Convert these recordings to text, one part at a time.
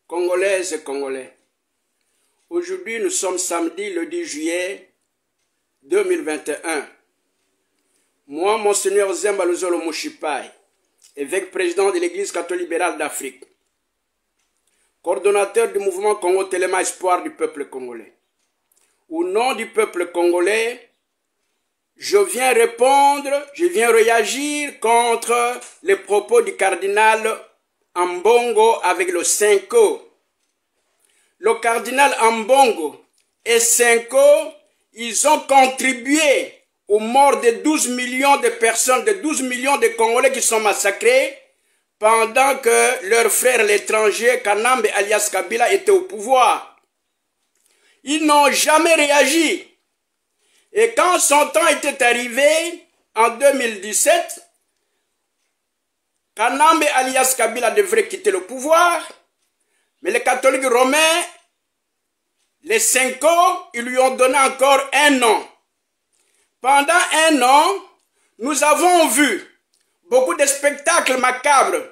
Congolaises et Congolais, aujourd'hui nous sommes samedi le 10 juillet 2021. Moi, Monseigneur Zemba Luzolo Moshipai, évêque président de l'Église catholique libérale d'Afrique, coordonnateur du mouvement Congo Téléma Espoir du peuple congolais. Au nom du peuple congolais, je viens répondre, je viens réagir contre les propos du cardinal Ambongo avec le Senko. Le cardinal Ambongo et Senko, ils ont contribué aux morts de 12 millions de personnes, de 12 millions de Congolais qui sont massacrés pendant que leur frère l'étranger, Kanambe alias Kabila, était au pouvoir. Ils n'ont jamais réagi. Et quand son temps était arrivé, en 2017, Kanambe alias Kabila devrait quitter le pouvoir, mais les catholiques romains, les Senko, ils lui ont donné encore un an. Pendant un an, nous avons vu beaucoup de spectacles macabres.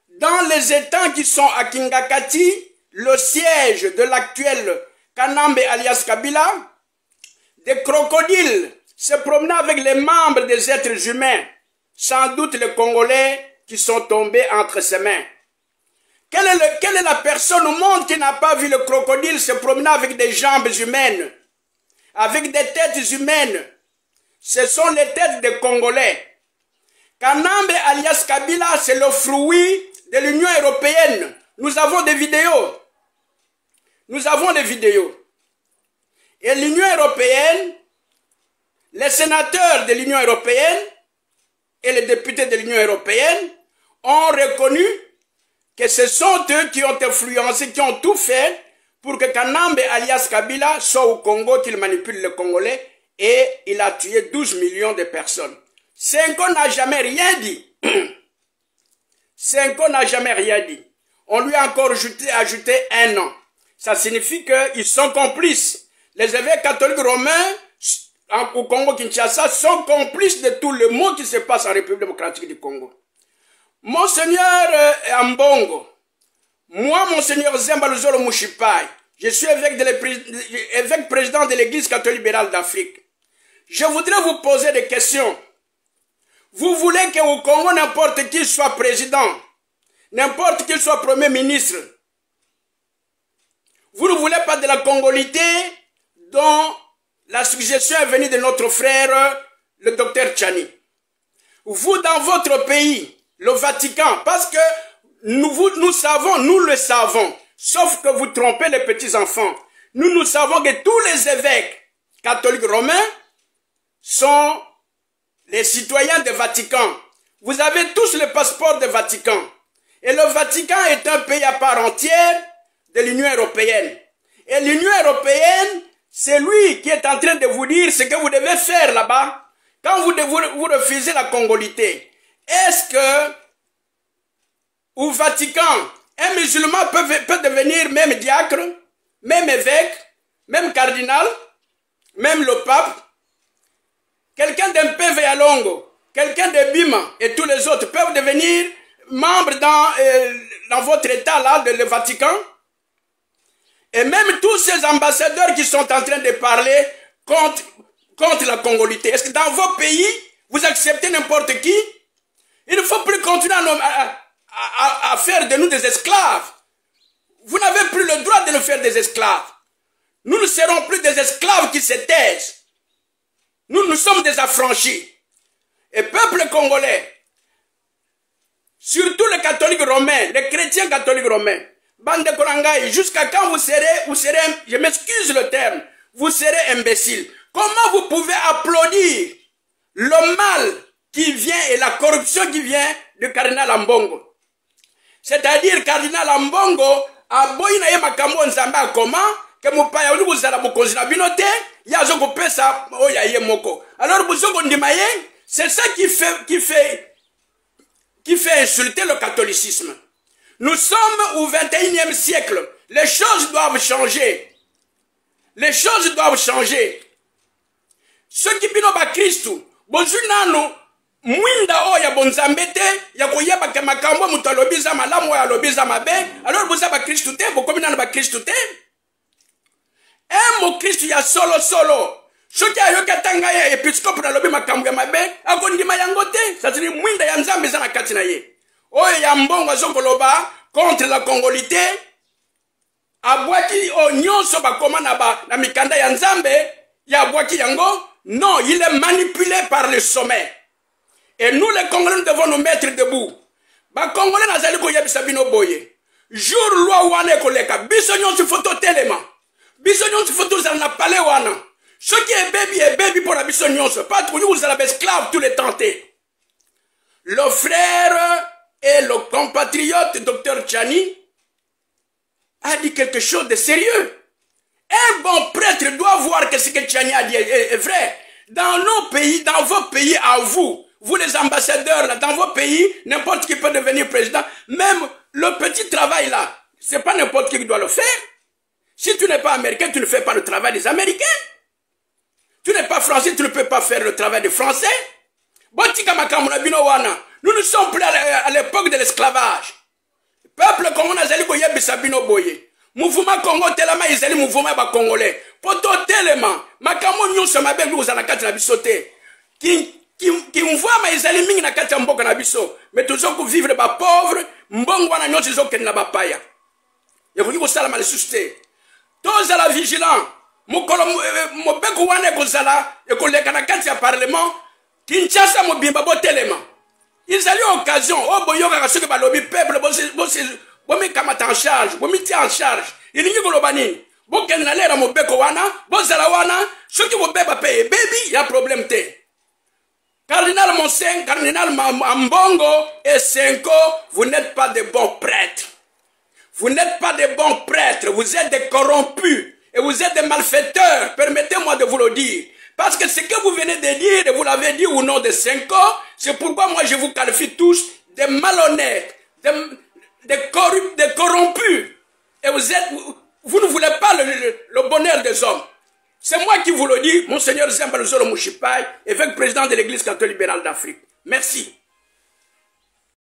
Dans les étangs qui sont à Kingakati, le siège de l'actuel Kanambe alias Kabila, des crocodiles se promenaient avec les membres des êtres humains, sans doute les Congolais qui sont tombés entre ses mains. Quelle est la personne au monde qui n'a pas vu le crocodile se promener avec des jambes humaines, avec des têtes humaines? Ce sont les têtes des Congolais. Kanambe alias Kabila, c'est le fruit de l'Union européenne. Nous avons des vidéos. Nous avons des vidéos. Et l'Union européenne, les sénateurs de l'Union européenne et les députés de l'Union européenne ont reconnu que ce sont eux qui ont influencé, qui ont tout fait pour que Kanambe alias Kabila soit au Congo, qu'il manipule les Congolais, et il a tué 12 millions de personnes. Senko n'a jamais rien dit. Senko n'a jamais rien dit. On lui a encore ajouté un an. Ça signifie qu'ils sont complices. Les évêques catholiques romains au Congo-Kinshasa sont complices de tout le mot qui se passe en République démocratique du Congo. Monseigneur Ambongo, moi, Monseigneur Zemba Luzolo Moshipai, je suis évêque président de l'Église catholique libérale d'Afrique. Je voudrais vous poser des questions. Vous voulez qu'au Congo, n'importe qui soit président, n'importe qui soit premier ministre. Vous ne voulez pas de la congolité dont la suggestion est venue de notre frère, le docteur Tchani. Vous, dans votre pays, le Vatican, parce que nous le savons, sauf que vous trompez les petits-enfants. Nous savons que tous les évêques catholiques romains sont les citoyens du Vatican. Vous avez tous le passeport du Vatican. Et le Vatican est un pays à part entière de l'Union européenne. Et l'Union européenne, c'est lui qui est en train de vous dire ce que vous devez faire là-bas. Quand vous refusez la congolité, est-ce que au Vatican, un musulman peut devenir même diacre, même évêque, même cardinal, même le pape? Quelqu'un d'un PV à Longo, quelqu'un de Bima et tous les autres peuvent devenir membres dans votre état là, le Vatican? Et même tous ces ambassadeurs qui sont en train de parler contre la congolité. Est-ce que dans vos pays, vous acceptez n'importe qui? Il ne faut plus continuer à faire de nous des esclaves. Vous n'avez plus le droit de nous faire des esclaves. Nous ne serons plus des esclaves qui se taisent. Nous sommes des affranchis. Et peuple congolais, surtout les catholiques romains, les chrétiens catholiques romains, bande de Korangaï, jusqu'à quand vous serez, je m'excuse le terme, vous serez imbéciles. Comment vous pouvez applaudir le mal qui vient et la corruption qui vient du cardinal Ambongo? C'est-à-dire, cardinal Ambongo, a boyina ye makambo nzambe akoma, que mupaya uli buzala bukonzi na binote, ya zongo pesa oya ye moko. Alors, buzongo ndimaye, c'est ça qui fait insulter le catholicisme. Nous sommes au 21e siècle. Les choses doivent changer. Les choses doivent changer. Ceux qui bino ba Christu, bozunano, mwinda o ya bonzambete, ya koyeba ke makambo mutu alobiza malamu ya alobiza mabe, alors boza ba Christu te, bokomi nano ba Christu te. Mo Christu ya solo. Soki ayoki atanga ya episkope na lobi makambo ya mabe, akondima yango te, sasiri mwinda ya nzambe eza na kati na ye. Oyo ya mbongo azokoloba contre la congolité, abwaki o nyonso bakoma na mikanda ya nzambe, ya abwaki yango. Non, il est manipulé par le sommet. Et nous les Congolais, nous devons nous mettre debout. Ba Congolais nazali ko yebisa bino boye. Jour loi wana ekoleka, biso nyonso photo telema. Biso nyonso photo za na palais wana. Ce qui est baby pour la biso nyonso. Pas pour nous, vous allez esclaves tous les tentés. Le frère et le compatriote Dr Tchani a dit quelque chose de sérieux. Un bon prêtre doit voir que ce que Tchani a dit est vrai. Dans nos pays, dans vos pays à vous, vous les ambassadeurs, là, dans vos pays, n'importe qui peut devenir président. Même le petit travail là, c'est pas n'importe qui doit le faire. Si tu n'es pas américain, tu ne fais pas le travail des Américains. Tu n'es pas français, tu ne peux pas faire le travail des Français. Nous ne sommes plus à l'époque de l'esclavage. Peuple congolais, Sabino Boye. Mouvement Congo telema izali mouvement ba congolais. Poto telema makamo nyonso mabe nous na kati na bisote. Qui mvoa ma izali mingi na kati ya mboka na biso. Mais toujours ko vivre ba pauvre, mbongo na nyonso zo ken na ba paya. Ya vuli ko sala mal susté. Tous à la vigilant. Mokolo mobeko wana ko sala e ko leka na kati ya parlement. Kinshasa mobimba bo telema. Izali occasion o boyoka ka soki ba lobi peuple bo me kamata en charge, bo me tia en charge. Il n'y a pas de bon ken na lera mobeko wana, bo zala wana, ceux qui vont beba paye baby, y a problème te. Cardinal Monsen, Cardinal Mbongo et Senko, vous n'êtes pas de bons prêtres. Vous n'êtes pas de bons prêtres, vous êtes des corrompus et vous êtes des malfaiteurs. Permettez-moi de vous le dire. Parce que ce que vous venez de dire, et vous l'avez dit au nom de Senko, c'est pourquoi moi je vous qualifie tous de malhonnêtes, de corrompus. Et vous ne voulez pas le bonheur des hommes. C'est moi qui vous le dis, Monseigneur Zembalo Mouchipai, évêque président de l'Église catholique libérale d'Afrique. Merci.